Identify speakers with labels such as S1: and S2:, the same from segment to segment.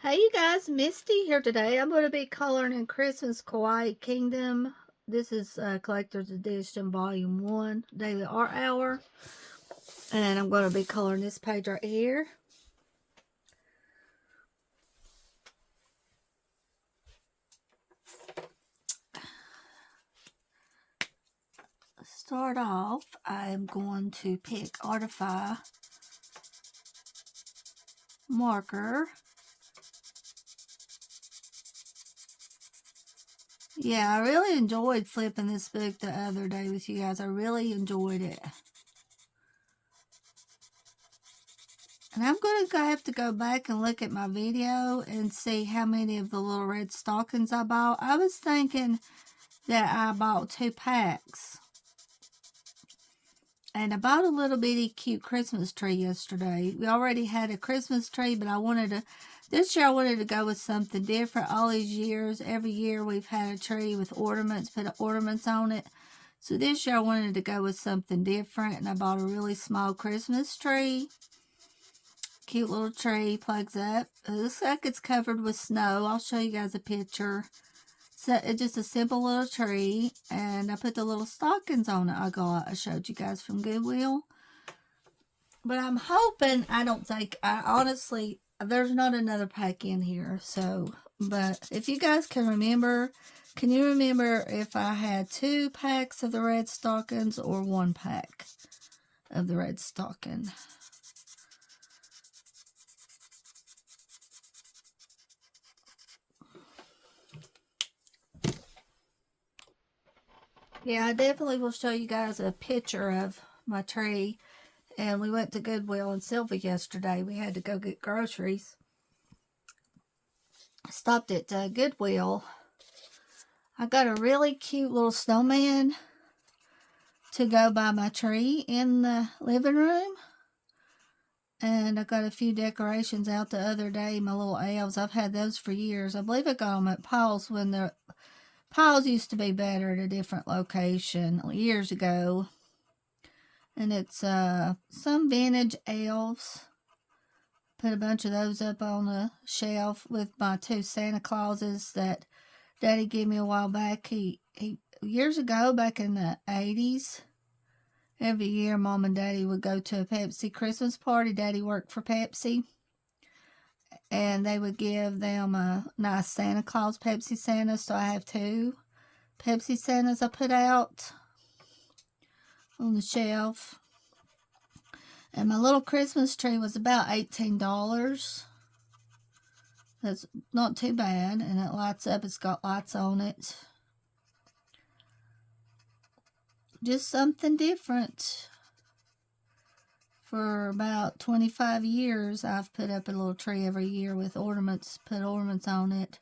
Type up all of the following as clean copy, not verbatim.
S1: Hey you guys, Misty here today. I'm going to be coloring in Christmas Kawaii Kingdom. This is Collector's Edition Volume 1, Daily Art Hour. And I'm going to be coloring this page right here. Start off, I am going to pick Artify marker. Yeah, I really enjoyed flipping this book the other day with you guys. I really enjoyed it. And I'm going to have to go back and look at my video and see how many of the little red stockings I bought. I was thinking that I bought 2 packs. And I bought a little bitty cute Christmas tree yesterday. We already had a Christmas tree, but this year I wanted to go with something different. All these years, every year we've had a tree with ornaments, put ornaments on it. So this year I wanted to go with something different, and I bought a really small Christmas tree. Cute little tree, plugs up. It looks like it's covered with snow. I'll show you guys a picture. So it's just a simple little tree, and I put the little stockings on it I showed you guys from Goodwill. But I'm hoping, honestly, there's not another pack in here. So, but if you guys can you remember if I had 2 packs of the red stockings or 1 pack of the red stocking? Yeah, I definitely will show you guys a picture of my tree. And we went to Goodwill and Sylvia yesterday. We had to go get groceries. Stopped at Goodwill. I got a really cute little snowman to go by my tree in the living room. And I got a few decorations out the other day, my little elves. I've had those for years. I believe I got them at Paul's when the Paul's used to be better at a different location years ago. And it's some vintage elves. Put a bunch of those up on a shelf with my 2 Santa Clauses that Daddy gave me a while back. He years ago, back in the 80s, every year Mom and Daddy would go to a Pepsi Christmas party. Daddy worked for Pepsi. And they would give them a nice Santa Claus, Pepsi Santa. So I have 2 Pepsi Santas I put out on the shelf. And my little Christmas tree was about $18. That's not too bad. And it lights up. It's got lights on it. Just something different. For about 25 years, I've put up a little tree every year with ornaments, put ornaments on it.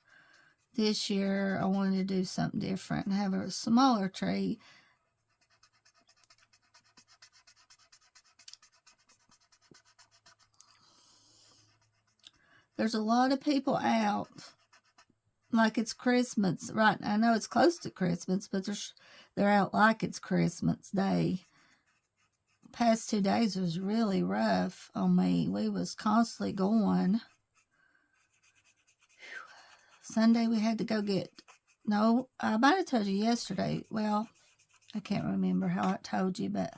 S1: This year, I wanted to do something different and have a smaller tree. There's a lot of people out like it's Christmas. Right, I know it's close to Christmas, but they're out like it's Christmas Day. Past 2 days was really rough on me. We was constantly going. Sunday we had to go get, no, I might have told you yesterday. Well, I can't remember how I told you, but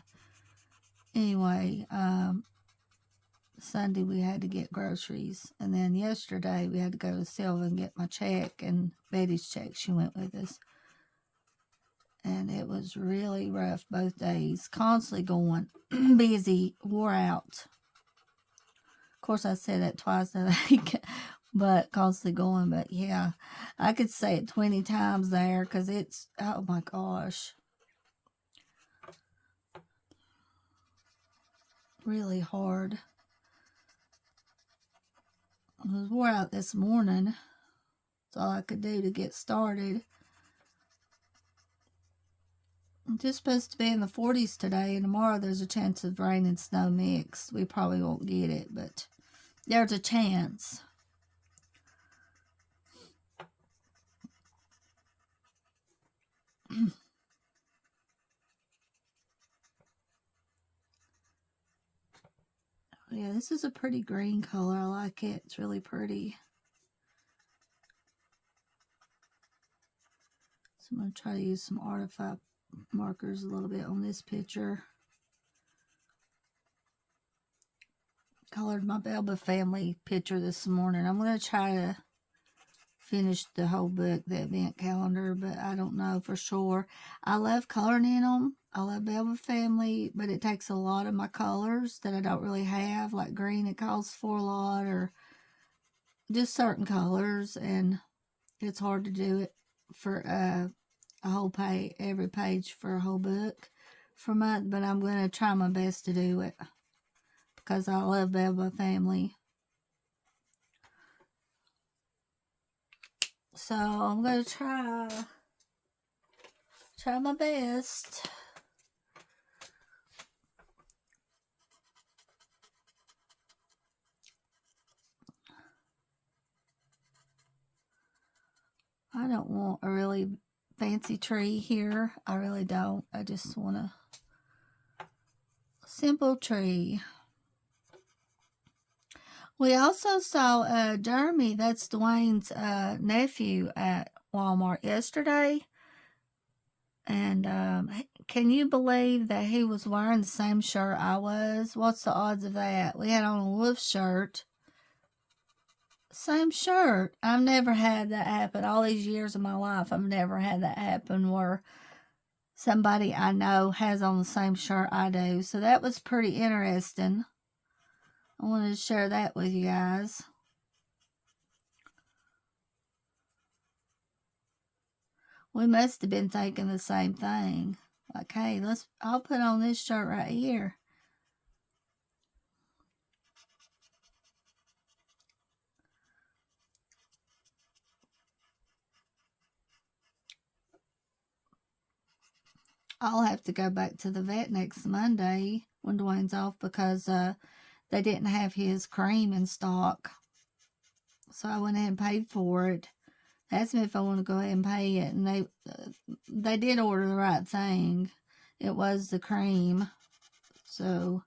S1: anyway, Sunday we had to get groceries. And then yesterday we had to go to Silva and get my check and Betty's check. She went with us. And it was really rough both days. Constantly going, busy, wore out. Of course, I said that twice a week, but constantly going. But yeah, I could say it 20 times there because it's, oh my gosh. Really hard. I was wore out this morning. That's all I could do to get started. It's just supposed to be in the 40s today, and tomorrow there's a chance of rain and snow mixed. We probably won't get it, but there's a chance. Yeah, this is a pretty green color. I like it. It's really pretty. So I'm going to try to use some artifact markers a little bit on this picture. Colored my Belba family picture this morning. I'm going to try to finish the whole book, the advent calendar, but I don't know for sure. I love coloring in them. I love Belba family, but it takes a lot of my colors that I don't really have, like green. It calls for a lot, or just certain colors, and it's hard to do it for a whole page, every page for a whole book for a month, but I'm going to try my best to do it because I love Belba family. So I'm going to try my best. I don't want a really fancy tree here. I really don't. I just want a simple tree. We also saw Jeremy, that's Dwayne's nephew, at Walmart yesterday. And can you believe that he was wearing the same shirt I was? What's the odds of that? We had on a wolf shirt. Same shirt. I've never had that happen. All these years of my life, I've never had that happen where somebody I know has on the same shirt I do. So that was pretty interesting. I wanted to share that with you guys. We must have been thinking the same thing. Like, hey, I'll put on this shirt right here. I'll have to go back to the vet next Monday when Dwayne's off because they didn't have his cream in stock. So I went ahead and paid for it. Asked me if I want to go ahead and pay it, and they did order the right thing. It was the cream. So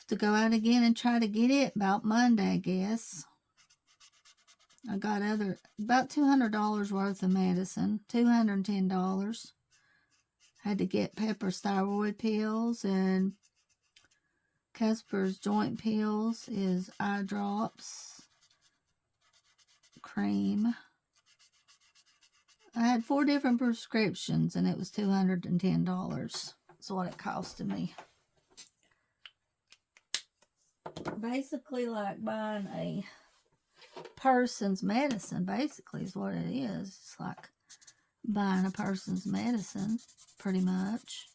S1: to go out again and try to get it about Monday, I guess. I got about $200 worth of medicine, $210. Had to get Pepper's thyroid pills and Casper's joint pills, his eye drops, cream. I had 4 different prescriptions, and it was $210. That's what it costed me. Basically like buying a person's medicine, basically, is what it is. It's like buying a person's medicine, pretty much.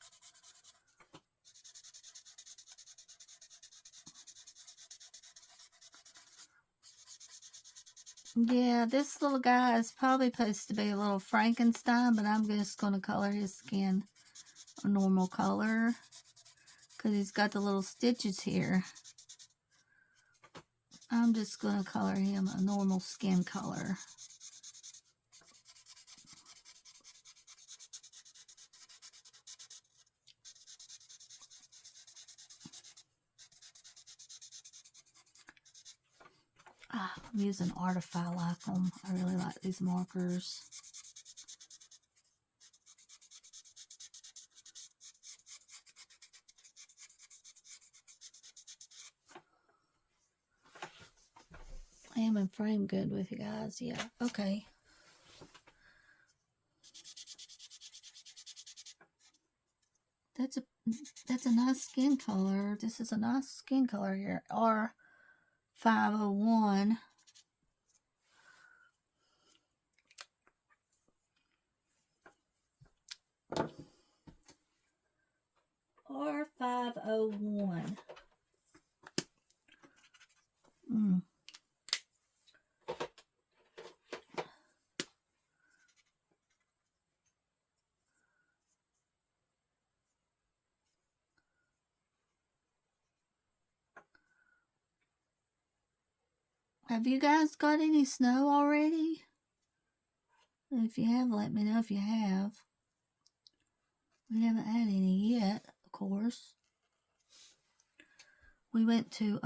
S1: Yeah, this little guy is probably supposed to be a little Frankenstein, but I'm just going to color his skin a normal color because he's got the little stitches here. I'm just going to color him a normal skin color. I'm using Artify like them. I really like these markers. I am in frame good with you guys. Yeah, okay. That's a nice skin color. This is a nice skin color here. R501. R501. Have you guys got any snow already? If you have, let me know if you have. We haven't had any yet, of course. We went to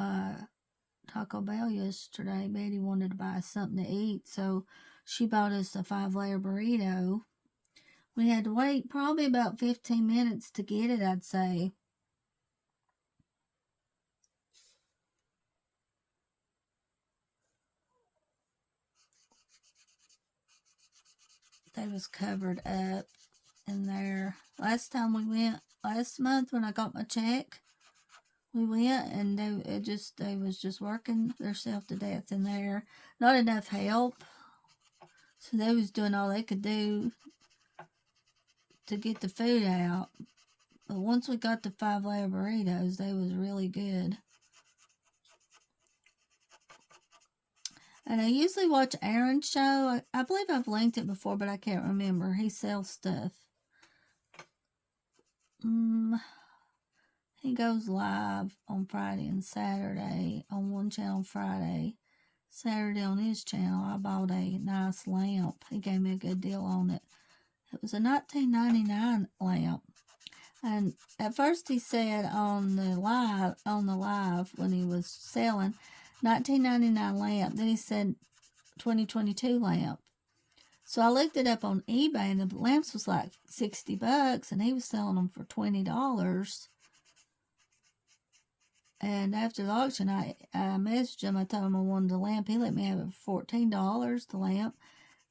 S1: Taco Bell yesterday. Betty wanted to buy something to eat, so she bought us a 5-layer burrito. We had to wait probably about 15 minutes to get it, I'd say. They was covered up in there. Last time we went, last month when I got my check, we went and they was just working themselves to death in there. Not enough help. So they was doing all they could do to get the food out. But once we got the 5-layer burritos, they was really good. And I usually watch Aaron's show. I believe I've linked it before, but I can't remember. He sells stuff. He goes live on Friday and Saturday on one channel Friday. Saturday on his channel, I bought a nice lamp. He gave me a good deal on it. It was a $19.99 lamp. And at first he said on the live when he was selling, $19.99 lamp. Then he said 2022 lamp. So I looked it up on eBay, and the lamps was like $60, and he was selling them for $20. And after the auction, I messaged him. I told him I wanted the lamp. He let me have it for $14, the lamp.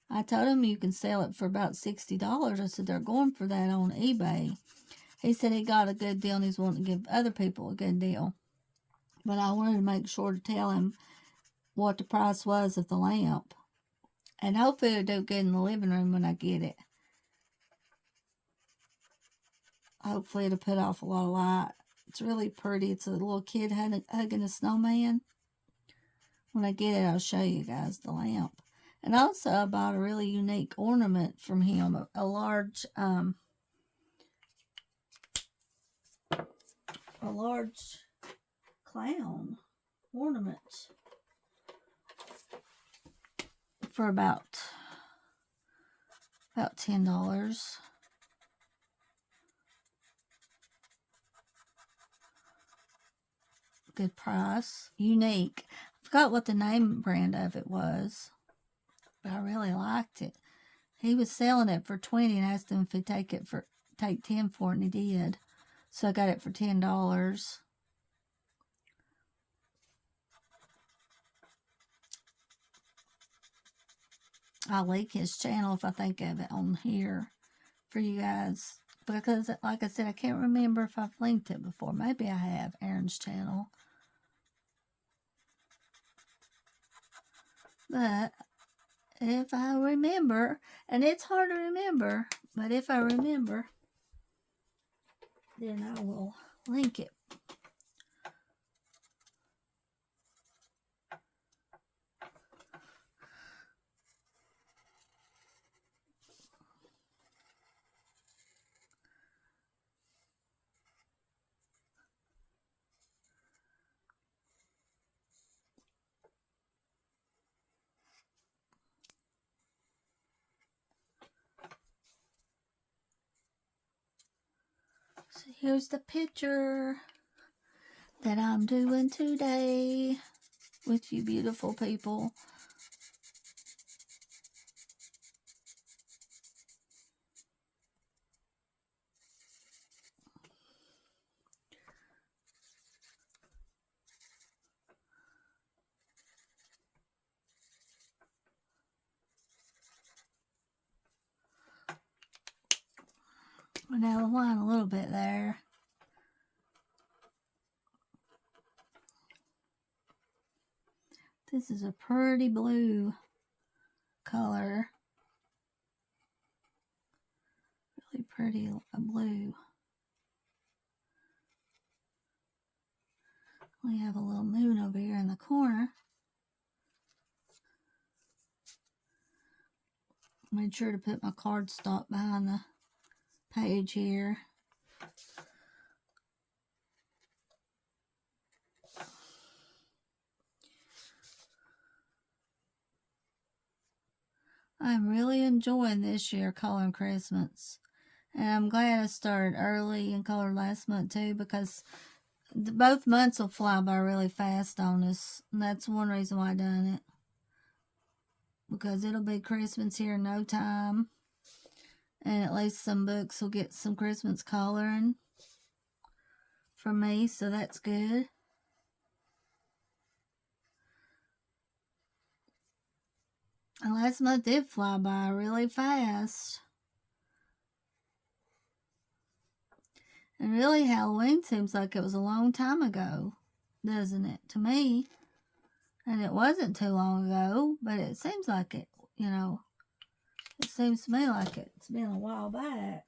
S1: I told him you can sell it for about $60. I said they're going for that on eBay. He said he got a good deal and he's wanting to give other people a good deal. But I wanted to make sure to tell him what the price was of the lamp. And hopefully it'll do good in the living room when I get it. Hopefully it'll put off a lot of light. It's really pretty. It's a little kid hugging a snowman. When I get it, I'll show you guys the lamp. And also I bought a really unique ornament from him. A large clown ornament for about $10. Good price. Unique. I forgot what the name brand of it was, but I really liked it. He was selling it for $20 and asked him if he'd take $10 for it, and he did. So I got it for $10. I'll link his channel if I think of it on here for you guys. Because, like I said, I can't remember if I've linked it before. Maybe I have, Aaron's channel. But if I remember, and it's hard to remember, but if I remember, then I will link it. So here's the picture that I'm doing today with you beautiful people. And now the line a little bit there. This is a pretty blue color. Really pretty blue. We have a little moon over here in the corner. Made sure to put my cardstock behind the page here. I'm really enjoying this year coloring Christmas. And I'm glad I started early and colored last month too, because both months will fly by really fast on us. And that's one reason why I done it. Because it'll be Christmas here in no time. And at least some books will get some Christmas coloring from me, so that's good. And last month did fly by really fast. And really, Halloween seems like it was a long time ago, doesn't it, to me? And it wasn't too long ago, but it seems like it, you know, it seems to me like it's been a while back.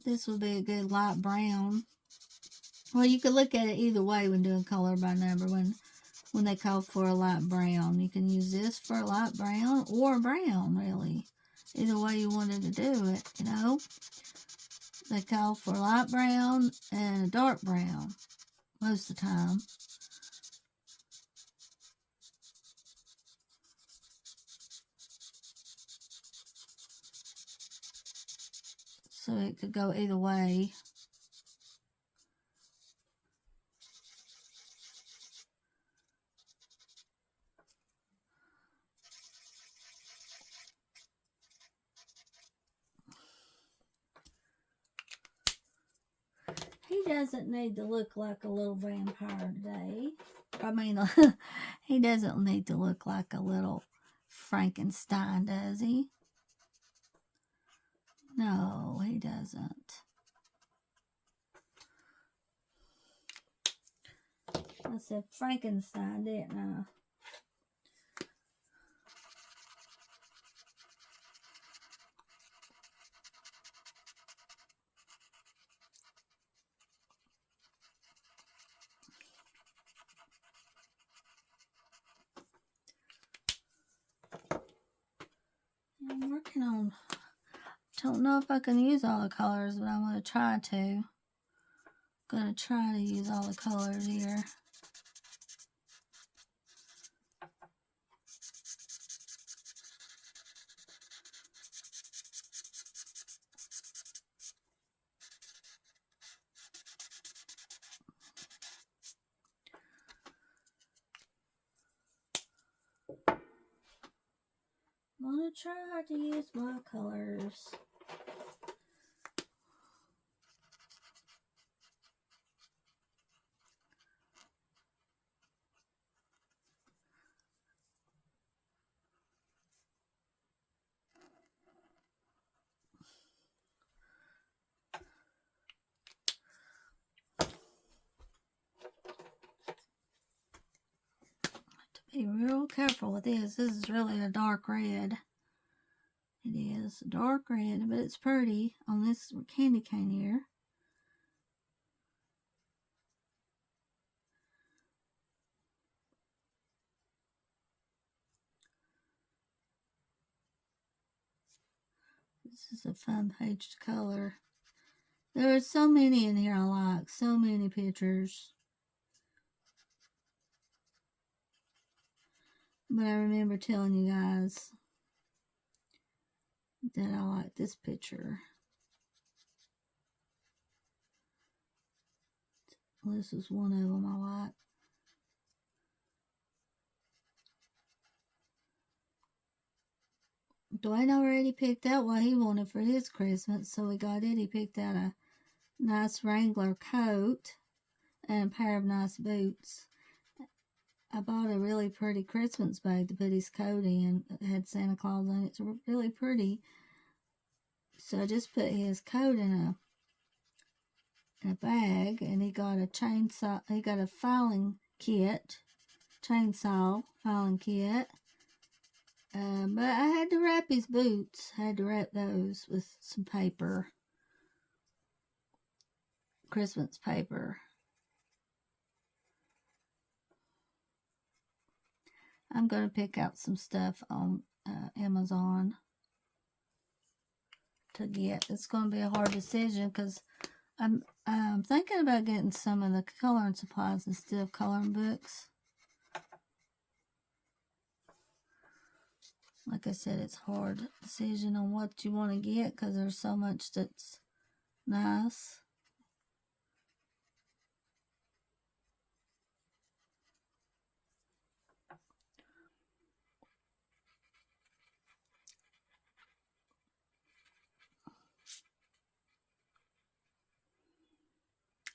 S1: This would be a good light brown. Well, you could look at it either way when doing color by number. When they call for a light brown, you can use this for a light brown or brown, really. Either way you wanted to do it, you know. They call for light brown and a dark brown most of the time. So it could go either way. He doesn't need to look like a little vampire today. I mean, he doesn't need to look like a little Frankenstein, does he? No, he doesn't. I said Frankenstein, didn't I? I'm working on, don't know if I can use all the colors, but I'm going to try to. I'm going to try to use all the colors here. I'm going to try to use my colors. Be real careful with this. This is really a dark red. It is a dark red, but it's pretty on this candy cane here. This is a fun page to color. There are so many in here I like. So many pictures. But I remember telling you guys that I like this picture. This is one of them I like. Dwayne already picked out what he wanted for his Christmas, so we got it. He picked out a nice Wrangler coat and a pair of nice boots. I bought a really pretty Christmas bag to put his coat in. It had Santa Claus in it. It's really pretty. So I just put his coat in a bag, and he got a chainsaw. He got a filing kit, chainsaw filing kit. But I had to wrap his boots. I had to wrap those with some paper, Christmas paper. I'm going to pick out some stuff on Amazon to get. It's going to be a hard decision because I'm thinking about getting some of the coloring supplies instead of coloring books. Like I said, it's hard decision on what you want to get because there's so much that's nice.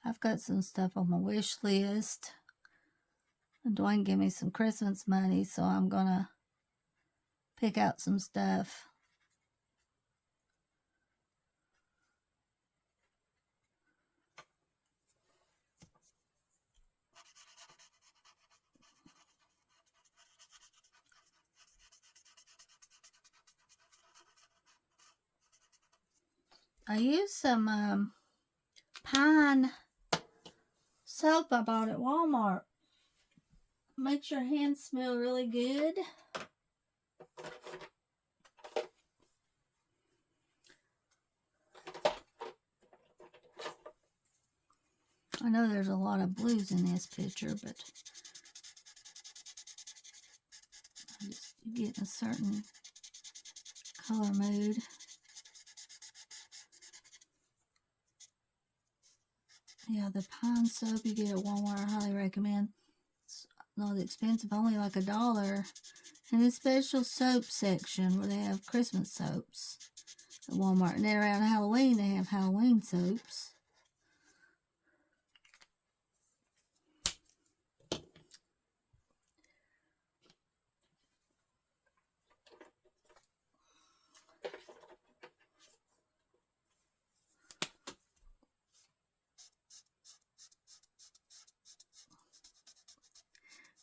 S1: I've got some stuff on my wish list. And Dwayne gave me some Christmas money, so I'm going to pick out some stuff. I used some pine soap I bought at Walmart. Makes your hands smell really good. I know there's a lot of blues in this picture, but I'm just getting a certain color mood. Yeah, the pine soap you get at Walmart, I highly recommend. It's not expensive, only like $1. And the special soap section where they have Christmas soaps at Walmart. And then around Halloween, they have Halloween soaps.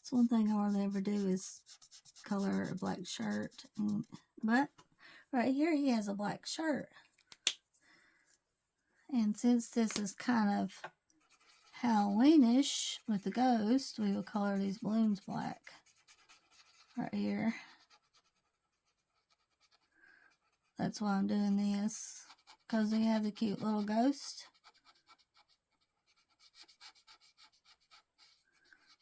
S1: It's one thing I hardly ever do is color a black shirt. But right here he has a black shirt. And since this is kind of Halloweenish with the ghost, we will color these balloons black. Right here. That's why I'm doing this. Because we have the cute little ghost.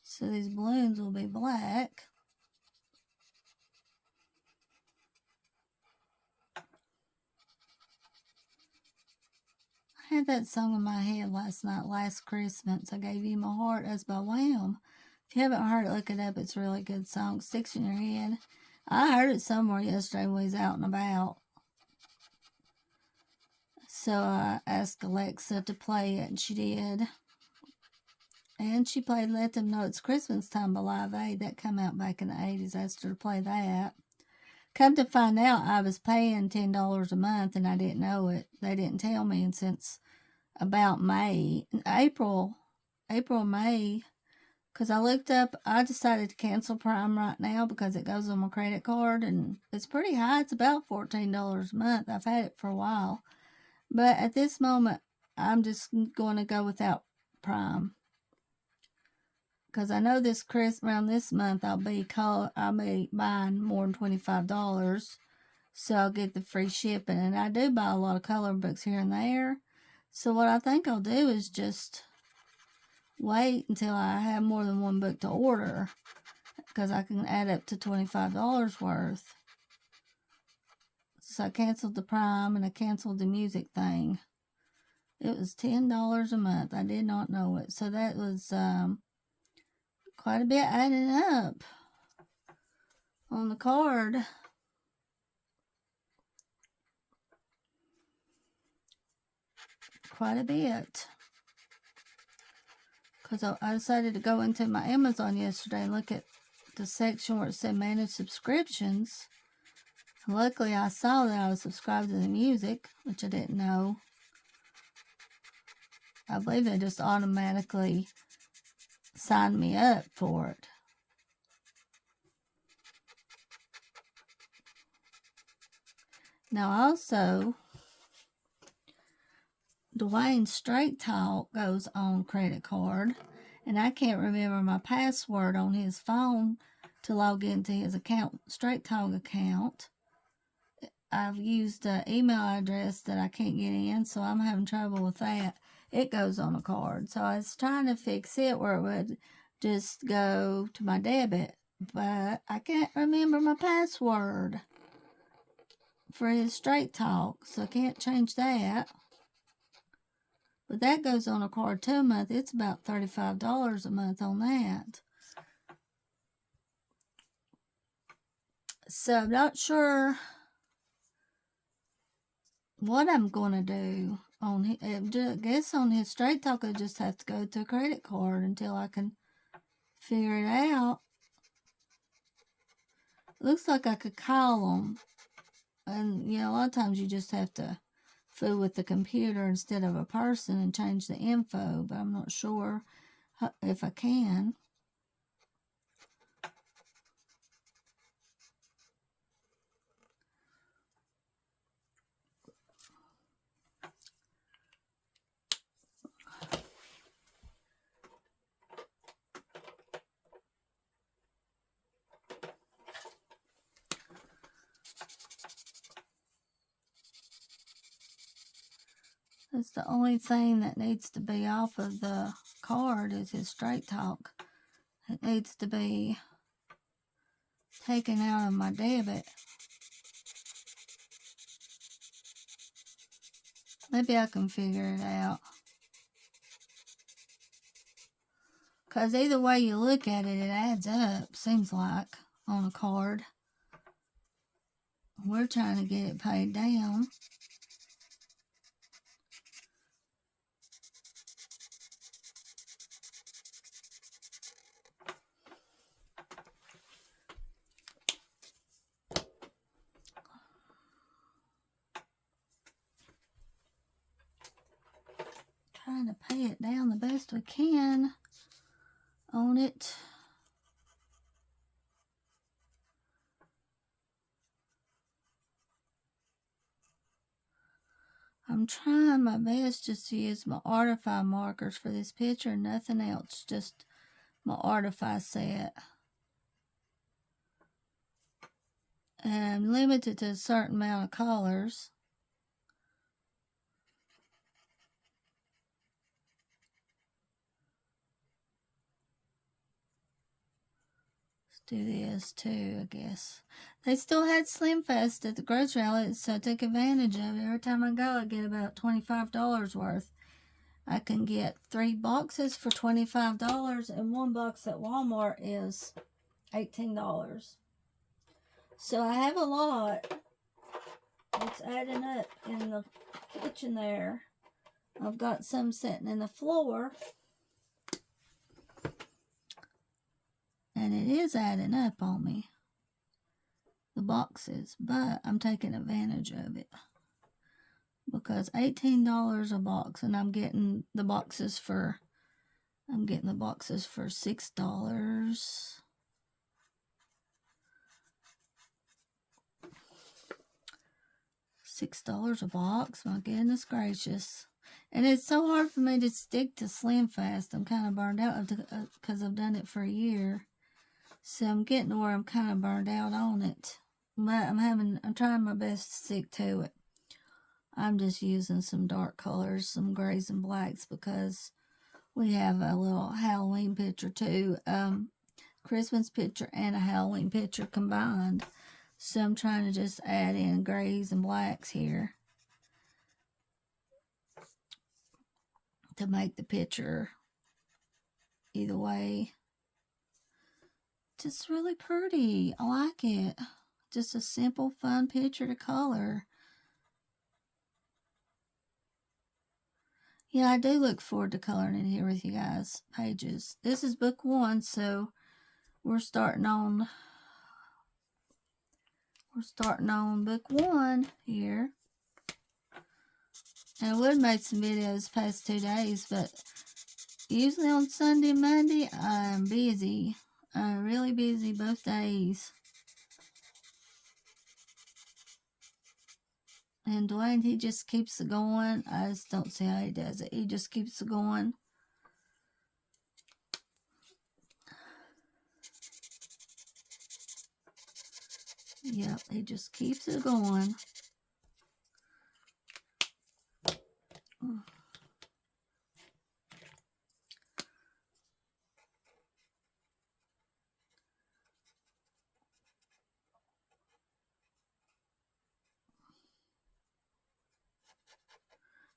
S1: So these balloons will be black. I had that song in my head last night, Last Christmas. I Gave You My Heart. That's by Wham. If you haven't heard it, look it up. It's a really good song. Sticks in your head. I heard it somewhere yesterday when we was out and about. So I asked Alexa to play it, and she did. And she played Let Them Know It's Christmas Time by Live Aid. That came out back in the 80s. I asked her to play that. Come to find out, I was paying $10 a month, and I didn't know it. They didn't tell me, and since about April, May, because I looked up, I decided to cancel Prime right now because it goes on my credit card, and it's pretty high. It's about $14 a month. I've had it for a while. But at this moment, I'm just going to go without Prime. Because I know this around this month, I'll be buying more than $25. So I'll get the free shipping. And I do buy a lot of color books here and there. So what I think I'll do is just wait until I have more than one book to order. Because I can add up to $25 worth. So I canceled the Prime and I canceled the music thing. It was $10 a month. I did not know it. So that was quite a bit added up on the card. Quite a bit. Because I decided to go into my Amazon yesterday and look at the section where it said manage subscriptions. Luckily, I saw that I was subscribed to the music, which I didn't know. I believe they just automatically signed me up for it. Now, also, Dwayne's Straight Talk goes on credit card, and I can't remember my password on his phone to log into his account, Straight Talk account. I've used an email address that I can't get in, so I'm having trouble with that. It goes on a card. So I was trying to fix it where it would just go to my debit, but I can't remember my password. for his straight talk, so I can't change that. But that goes on a card too a month. It's about $35 a month on that. So I'm not sure what I'm going to do on his, I guess on his straight talk I just have to go to a credit card until I can figure it out. Looks like I could call them. And, you know, a lot of times you just have to fool with the computer instead of a person and change the info, but I'm not sure if I can. That's the only thing that needs to be off of the card is his straight talk. It needs to be taken out of my debit. Maybe I can figure it out. Because either way you look at it, it adds up, seems like, on a card. We're trying to get it paid down. Trying to pay it down the best we can on it. I'm trying my best just to use my Artify markers for this picture, nothing else, just my Artify set. And I'm limited to a certain amount of colors. Do this too, I guess. They still had Slim Fest at the grocery outlet, so I took advantage of it. Every time I go, I get about $25 worth. I can get 3 boxes for $25, and 1 box at Walmart is $18. So I have a lot. It's adding up in the kitchen there. I've got some sitting in the floor. And it is adding up on me, the boxes, but I'm taking advantage of it. Because $18 a box, and I'm getting the boxes for $6. $6 a box, my goodness gracious. And it's so hard for me to stick to Slim Fast. I'm kind of burned out because I've done it for a year. So I'm getting to where I'm kind of burned out on it. But I'm trying my best to stick to it. I'm just using some dark colors, some grays and blacks, because we have a little Halloween picture too. Christmas picture and a Halloween picture combined. So I'm trying to just add in grays and blacks here to make the picture either way just really pretty. I like it. Just a simple, fun picture to color. Yeah, I do look forward to coloring it here with you guys. Pages. This is book 1, so we're starting on book 1 here. And I would have made some videos past 2 days, but usually on Sunday and Monday, I'm busy. I'm really busy both days. And Dwayne, he just keeps it going. I just don't see how he does it. He just keeps it going. Yep, he just keeps it going.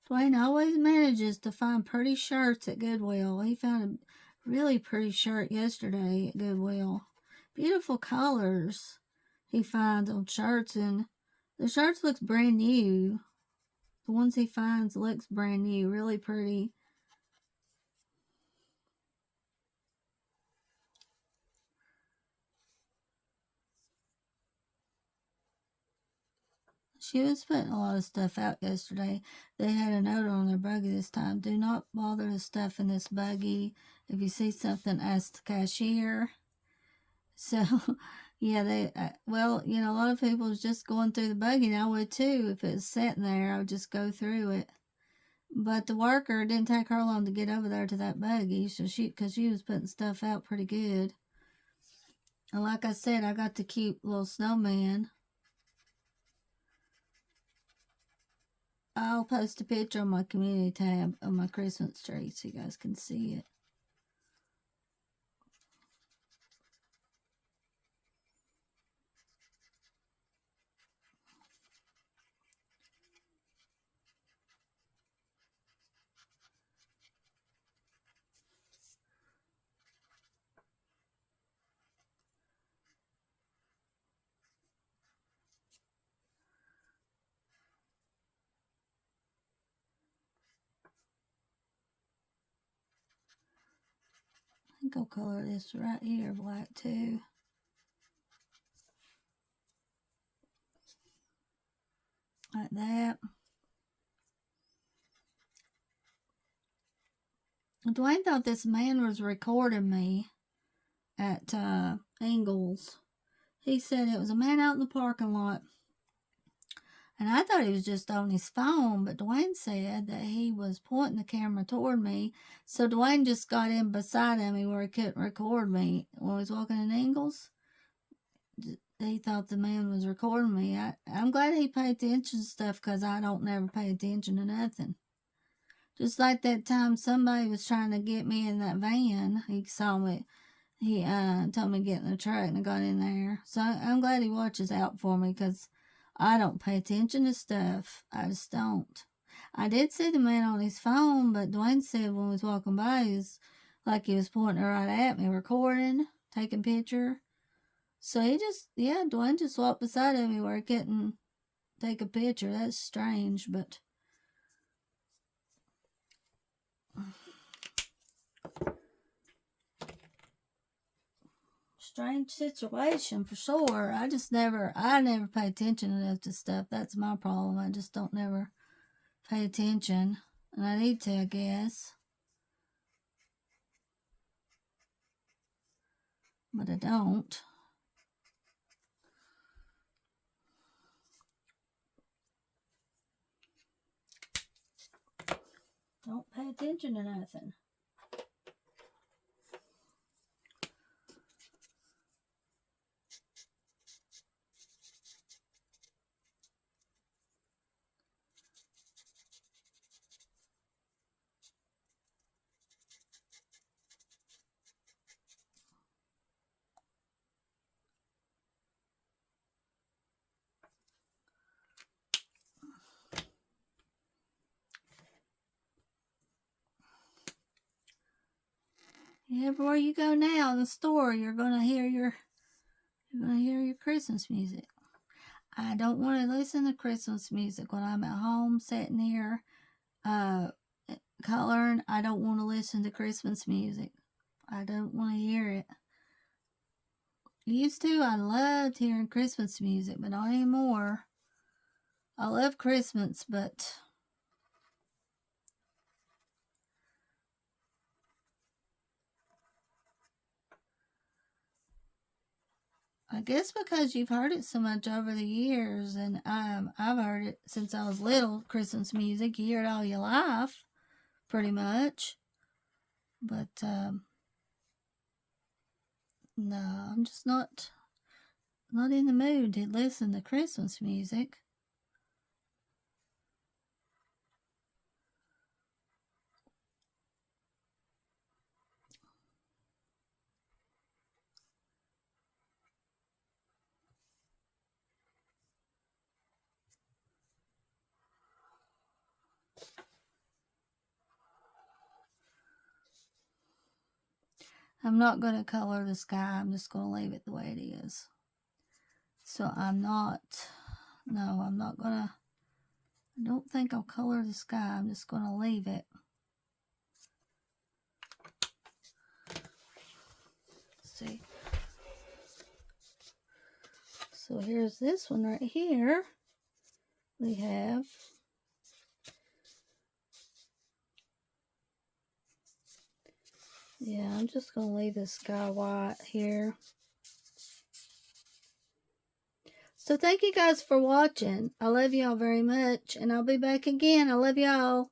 S1: Dwayne always manages to find pretty shirts at Goodwill. He found a really pretty shirt yesterday at Goodwill. Beautiful colors he finds on shirts, and the shirts looks brand new. The ones he finds looks brand new, really pretty. She was putting a lot of stuff out yesterday. They had a note on their buggy this time. Do not bother to stuff in this buggy. If you see something, ask the cashier. So, yeah, well, you know, a lot of people was just going through the buggy, and I would too. If it was sitting there, I would just go through it. But the worker didn't take her long to get over there to that buggy, so because she was putting stuff out pretty good. And like I said, I got the cute little snowman. I'll post a picture on my community tab of my Christmas tree so you guys can see it. I think I'll color this right here black too. Like that. Dwayne thought this man was recording me at Ingles. He said it was a man out in the parking lot. And I thought he was just on his phone, but Dwayne said that he was pointing the camera toward me. So Dwayne just got in beside me where he couldn't record me when he was walking in Ingles. He thought the man was recording me. I'm glad he paid attention to stuff because I don't never pay attention to nothing. Just like that time somebody was trying to get me in that van. He saw me. He told me to get in the truck, and I got in there. So I'm glad he watches out for me because I don't pay attention to stuff. I just don't. I did see the man on his phone, but Dwayne said when we was walking by, he was like he was pointing right at me, recording, taking picture. So Dwayne just walked beside of me where he couldn't take a picture. That's strange, but strange situation for sure. I never pay attention enough to stuff. That's my problem. I just don't never pay attention, and I need to, I guess, but I don't. Don't pay attention to nothing. Everywhere you go now in the store, you're gonna hear your Christmas music. I don't want to listen to Christmas music when I'm at home sitting here coloring. I don't want to listen to Christmas music. I don't want to hear it. Used to, I loved hearing Christmas music, but not anymore. I love Christmas, but I guess because you've heard it so much over the years, and I've heard it since I was little. Christmas music, you hear it all your life, pretty much. But no, I'm just not in the mood to listen to Christmas music. I'm not going to color the sky. I'm just going to leave it the way it is. So I'm not going to, I don't think I'll color the sky. I'm just going to leave it. Let's see. So here's this one right here. We have I'm just going to leave the sky white here. So thank you guys for watching. I love y'all very much, and I'll be back again. I love y'all.